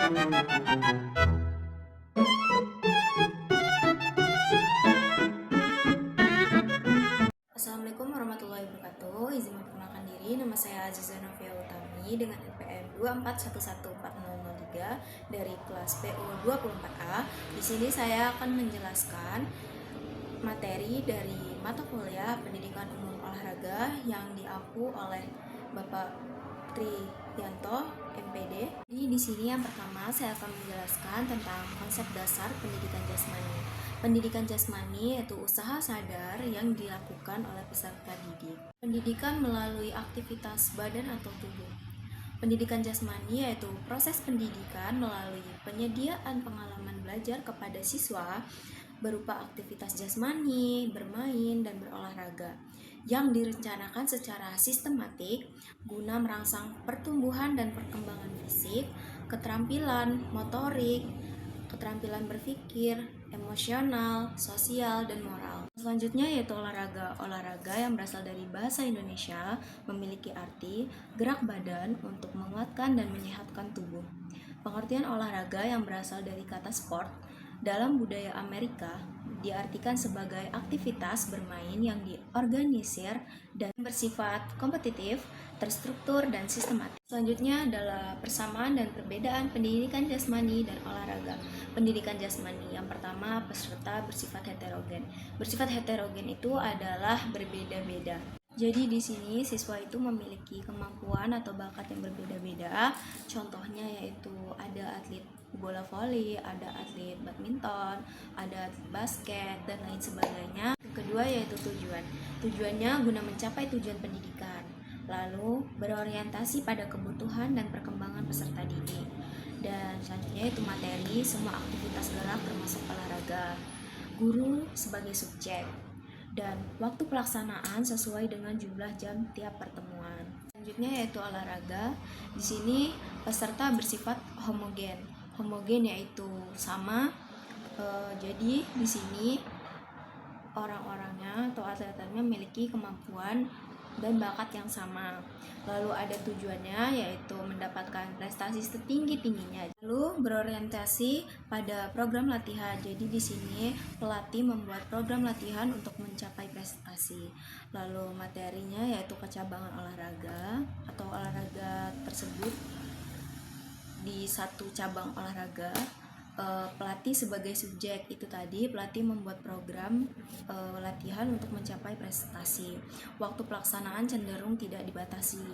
Assalamualaikum warahmatullahi wabarakatuh. Izin memperkenalkan diri, nama saya Aziza Novia Utami dengan NPM 24114003 dari kelas PO 24A. Di sini saya akan menjelaskan materi dari mata kuliah Pendidikan Umum Olahraga yang diampu oleh Bapak Triyanto, MPD. Jadi di sini yang pertama saya akan menjelaskan tentang konsep dasar pendidikan jasmani. Pendidikan jasmani yaitu usaha sadar yang dilakukan oleh peserta didik. Pendidikan melalui aktivitas badan atau tubuh. Pendidikan jasmani yaitu proses pendidikan melalui penyediaan pengalaman belajar kepada siswa berupa aktivitas jasmani, bermain, dan berolahraga yang direncanakan secara sistematik guna merangsang pertumbuhan dan perkembangan fisik, keterampilan motorik, keterampilan berpikir, emosional, sosial, dan moral. Selanjutnya yaitu olahraga. Olahraga yang berasal dari bahasa Indonesia memiliki arti gerak badan untuk menguatkan dan menyehatkan tubuh. Pengertian olahraga yang berasal dari kata sport dalam budaya Amerika diartikan sebagai aktivitas bermain yang diorganisir dan bersifat kompetitif, terstruktur, dan sistematis. Selanjutnya adalah persamaan dan perbedaan pendidikan jasmani dan olahraga. Pendidikan jasmani yang pertama, peserta bersifat heterogen. Bersifat heterogen itu adalah berbeda-beda. Jadi di sini siswa itu memiliki kemampuan atau bakat yang berbeda-beda. Contohnya yaitu ada atlet bola voli, ada atlet badminton, ada atlet basket, dan lain sebagainya. Yang kedua yaitu tujuan. Tujuannya guna mencapai tujuan pendidikan. Lalu berorientasi pada kebutuhan dan perkembangan peserta didik. Dan selanjutnya itu materi, semua aktivitas gerak termasuk olahraga. Guru sebagai subjek. Dan waktu pelaksanaan sesuai dengan jumlah jam tiap pertemuan. Selanjutnya yaitu olahraga. Di sini peserta bersifat homogen. Homogen yaitu sama. Jadi di sini orang-orangnya atau atlet-atletnya memiliki kemampuan dan bakat yang sama. Lalu ada tujuannya yaitu mendapatkan prestasi setinggi-tingginya. Lalu berorientasi pada program latihan. Jadi di sini pelatih membuat program latihan untuk mencapai prestasi. Lalu materinya yaitu kecabangan olahraga atau olahraga tersebut di satu cabang olahraga. Pelatih sebagai subjek itu tadi, pelatih membuat program latihan untuk mencapai prestasi. Waktu pelaksanaan cenderung tidak dibatasi.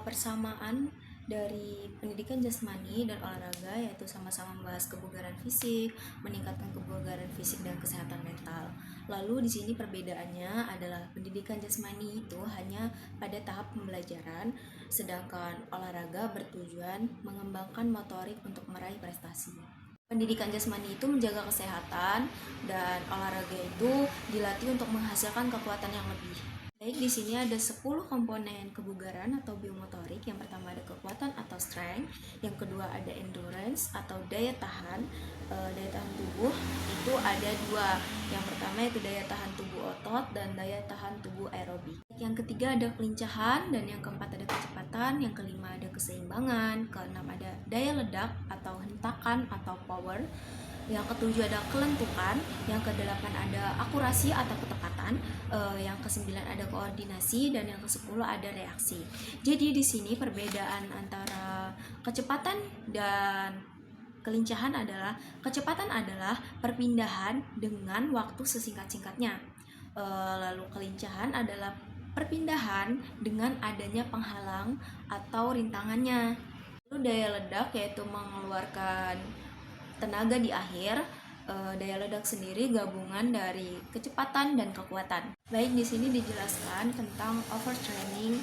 Persamaan dari pendidikan jasmani dan olahraga yaitu sama-sama membahas kebugaran fisik, meningkatkan kebugaran fisik dan kesehatan mental. Lalu di sini perbedaannya adalah pendidikan jasmani itu hanya pada tahap pembelajaran, sedangkan olahraga bertujuan mengembangkan motorik untuk meraih prestasi. Pendidikan jasmani itu menjaga kesehatan dan olahraga itu dilatih untuk menghasilkan kekuatan yang lebih. Baik, di sini ada 10 komponen kebugaran atau biomotorik. Yang pertama ada kekuatan atau strength, yang kedua ada endurance atau daya tahan. Daya tahan tubuh itu ada dua. Yang pertama itu daya tahan tubuh otot dan daya tahan tubuh aerobik. Yang ketiga ada kelincahan dan yang keempat ada kecepatan. Yang kelima ada keseimbangan. Keenam ada daya ledak atau hentakan atau power. Yang ketujuh ada kelentukan, yang kedelapan ada akurasi atau ketepatan, yang kesembilan ada koordinasi, dan yang kesepuluh ada reaksi. Jadi di sini perbedaan antara kecepatan dan kelincahan adalah kecepatan adalah perpindahan dengan waktu sesingkat-singkatnya. Lalu kelincahan adalah perpindahan dengan adanya penghalang atau rintangannya. Lalu daya ledak yaitu mengeluarkan tenaga di akhir. Daya ledak sendiri gabungan dari kecepatan dan kekuatan. Baik, di sini dijelaskan tentang overtraining.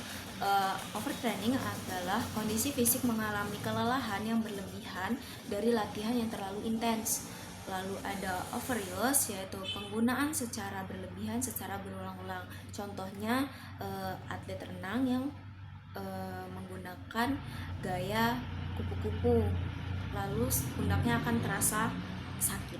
Overtraining adalah kondisi fisik mengalami kelelahan yang berlebihan dari latihan yang terlalu intens. Lalu ada overuse yaitu penggunaan secara berlebihan secara berulang-ulang. Contohnya atlet renang yang menggunakan gaya kupu-kupu, lalu pundaknya akan terasa sakit.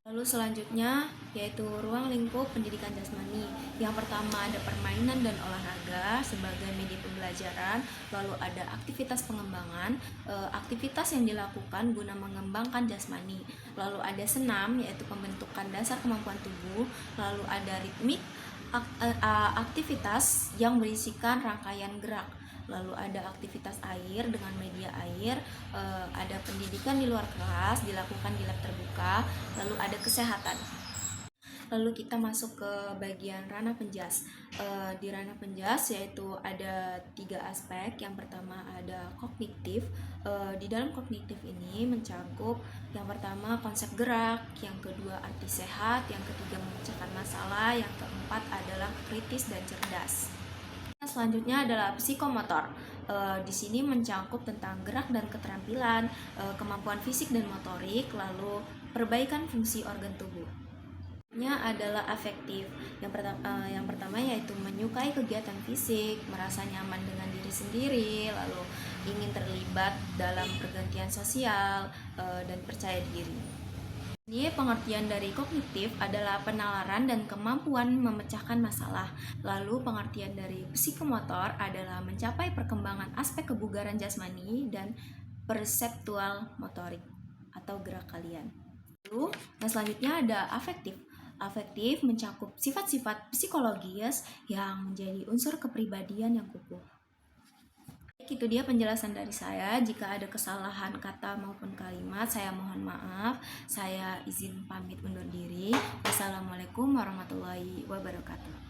Lalu selanjutnya yaitu ruang lingkup pendidikan jasmani. Yang pertama ada permainan dan olahraga sebagai media pembelajaran. Lalu ada aktivitas pengembangan, aktivitas yang dilakukan guna mengembangkan jasmani. Lalu ada senam yaitu pembentukan dasar kemampuan tubuh. Lalu ada ritmik, aktivitas yang berisikan rangkaian gerak. Lalu ada aktivitas air dengan media air, ada pendidikan di luar kelas dilakukan di lab terbuka, lalu ada kesehatan. Lalu kita masuk ke bagian ranah penjas. Di ranah penjas yaitu ada 3 aspek. Yang pertama ada kognitif. Di dalam kognitif ini mencakup yang pertama konsep gerak, yang kedua arti sehat, yang ketiga memecahkan masalah, yang keempat adalah kritis dan cerdas. Selanjutnya adalah psikomotor. Di sini mencakup tentang gerak dan keterampilan, kemampuan fisik dan motorik, lalu perbaikan fungsi organ tubuh. Adalah afektif. Yang pertama yaitu menyukai kegiatan fisik, merasa nyaman dengan diri sendiri, lalu ingin terlibat dalam pergantian sosial, dan percaya diri. Ini pengertian dari kognitif adalah penalaran dan kemampuan memecahkan masalah. Lalu pengertian dari psikomotor adalah mencapai perkembangan aspek kebugaran jasmani dan perseptual motorik atau gerak kalian. Lalu, selanjutnya ada afektif. Afektif mencakup sifat-sifat psikologis yang menjadi unsur kepribadian yang kukuh. Itu dia penjelasan dari saya. Jika ada kesalahan kata maupun kalimat, saya mohon maaf. Saya izin pamit undur diri. Wassalamualaikum warahmatullahi wabarakatuh.